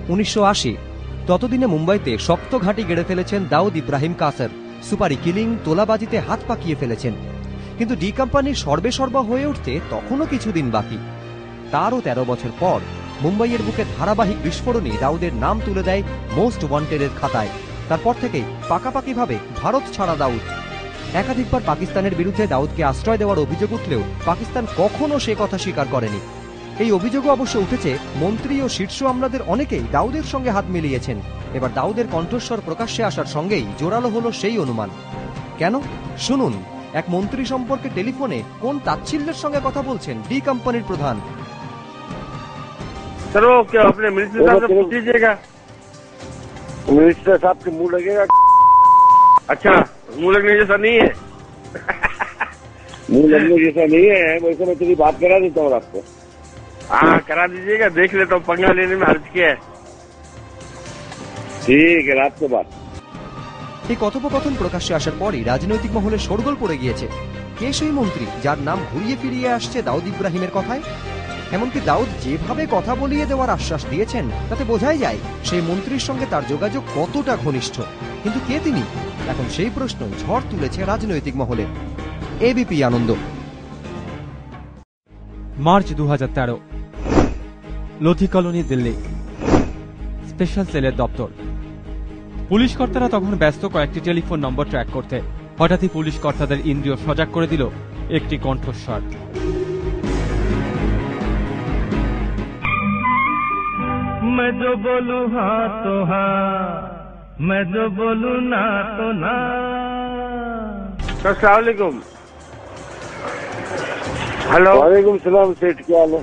1980 ততদিনে মুম্বাইতে শক্ত ঘাঁটি গেড়ে ফেলেছেন দাউদ ইব্রাহিম কাসার। সুপারি কিলিং, তোলাবাজিতে হাত পাকিয়ে ফেলেছেন। কিন্তু ডি কোম্পানির সর্বেসর্বা হয়ে উঠতে তখনও কিছুদিন বাকি। তারও 13 বছর পর মুম্বাইয়ের বুকে ধারাবাহিক বিস্ফোরণে দাউদের নাম তুলে দেয় মোস্ট ওয়ান্টেডের খাতায়। তারপর থেকেই পাকাপাকিভাবে ভারত ছাড়া দাউদ। একাধিকবার পাকিস্তানের বিরুদ্ধে দাউদকে আশ্রয় দেওয়ার অভিযোগ উঠলেও পাকিস্তান কখনো সে কথা স্বীকার করেনি। এই অভিযোগও অবশ্য উঠেছে মন্ত্রী ও শীর্ষ আমলাদের অনেকেই দাউদের সঙ্গে হাত মিলিয়েছেন। এবার দাউদের কণ্ঠস্বর প্রকাশ্যে আসার সঙ্গেই জোরালো হলো সেই অনুমান। কেন শুনুন, এক মন্ত্রী সম্পর্কে টেলিফোনে কোন তাচ্ছিল্যের সঙ্গে কথা বলছেন ডি কোম্পানির প্রধান। सर वो क्या अपने मिनिस्टर साहब से पूछ लीजिएगा। मिनिस्टर साहब के मुंह लगेगा। अच्छा, मुंह लगने जैसा नहीं है। मुंह लगने जैसा नहीं है, वैसे मैं तेरी बात करा देता हूँ आपको। हाँ करा दीजिएगा, देख लेता हूँ, पंगा लेने में हर्ज क्या है। ठीक है, रात के बाद। এই কথোপকথন প্রকাশ্যে আসার পরই রাজনৈতিক মহলে শোরগোল পড়ে গিয়েছে। কে সেই মন্ত্রী যার নাম ঘুরিয়ে ফিরিয়ে আসছে দাউদ ইব্রাহিমের কথায়? এমনকি দাউদ যেভাবে কথা বলিয়ে দেওয়ার আশ্বাস দিয়েছেন তাতে বোঝাই যায় সেই মন্ত্রীর সঙ্গে তার যোগাযোগ কতটা ঘনিষ্ঠ। কিন্তু কে তিনি? এখন সেই প্রশ্নই ঝড় তুলেছে রাজনৈতিক মহলে। ABP Ananda. March 2013, Lodhi colony, Delhi. Special সেলের দপ্তর। পুলিশ কর্তারা তখন ব্যস্ত কয়েকটি টেলিফোন নম্বর ট্র্যাক করতে। হঠাৎই পুলিশ কর্তাদের ইন্দ্রিয় সজাগ করে দিল একটি কণ্ঠস্বর। मैं जो बोलूं हाँ तो हाँ, मैं जो बोलूं ना तो ना। अस्सलाम वालेकुम। हेलो। वालेकुम सलाम सेठ, क्या हाल है?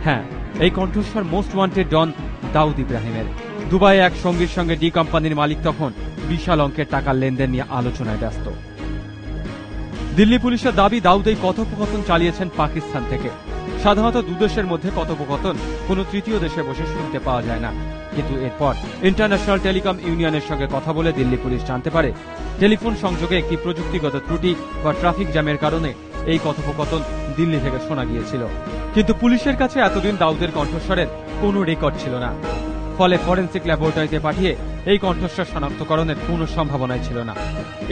হ্যাঁ, এই কণ্ঠস্বর মোস্ট ওয়ান্টেড ডন দাউদ ইব্রাহিমের। দুবাইয়ে এক সঙ্গীর সঙ্গে ডি কোম্পানির মালিক তখন বিশাল অঙ্কের টাকার লেনদেন নিয়ে আলোচনায় ব্যস্ত। দিল্লি পুলিশের দাবি দাউদ এই কথোপকথন চালিয়েছেন পাকিস্তান থেকে। সাধারণত দুদেশের মধ্যে কথোপকথন কোনো তৃতীয় দেশে বসে শুনতে পাওয়া যায় না। কিন্তু এরপর ইন্টারন্যাশনাল টেলিকম ইউনিয়নের সঙ্গে কথা বলে দিল্লি পুলিশ জানতে পারে টেলিফোন সংযোগে একটি প্রযুক্তিগত ত্রুটি বা ট্রাফিক জ্যামের কারণে এই কথোপকথন দিল্লি থেকে শোনা গিয়েছিল। কিন্তু পুলিশের কাছে এতদিন দাউদের কণ্ঠস্বরের কোনো রেকর্ড ছিল না। ফলে ফরেন্সিক ল্যাবরেটরিতে পাঠিয়ে এই কণ্ঠস্বর শনাক্তকরণের কোনো সম্ভাবনাই ছিল না।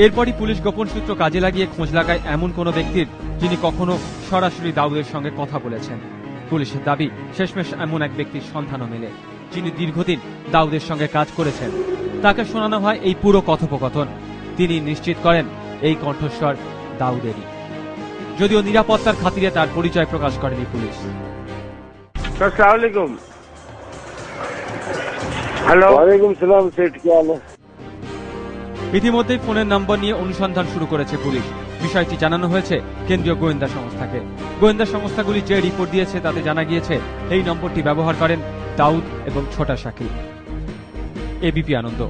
এরপরই পুলিশ গোপন সূত্র কাজে লাগিয়ে খোঁজ লাগায় এমন কোন ব্যক্তির যিনি কখনো সরাসরি দাউদের সঙ্গে কথা বলেছেন। পুলিশের দাবি শেষমেশ এমন এক ব্যক্তির সন্ধানও মেলে যিনি দীর্ঘদিন দাউদের সঙ্গে কাজ করেছেন। তাকে শোনানো হয় এই পুরো কথোপকথন। তিনি নিশ্চিত করেন এই কণ্ঠস্বর দাউদেরই, যদিও নিরাপত্তার খাতিরে তার পরিচয় প্রকাশ করেনি পুলিশ। अस्सलाम वालेकुम। हेलो। वालेकुम सलाम सेठ, क्या हाल है? ইতিমধ্যেই ফোনের নম্বর নিয়ে অনুসন্ধান শুরু করেছে পুলিশ। বিষয়টি জানানো হয়েছে কেন্দ্রীয় গোয়েন্দা সংস্থাকে। গোয়েন্দা সংস্থাগুলি যে রিপোর্ট দিয়েছে তাতে জানা গিয়েছে এই নম্বরটি ব্যবহার করেন দাউদ এবং ছোটা শাকিল। এবিপি আনন্দ।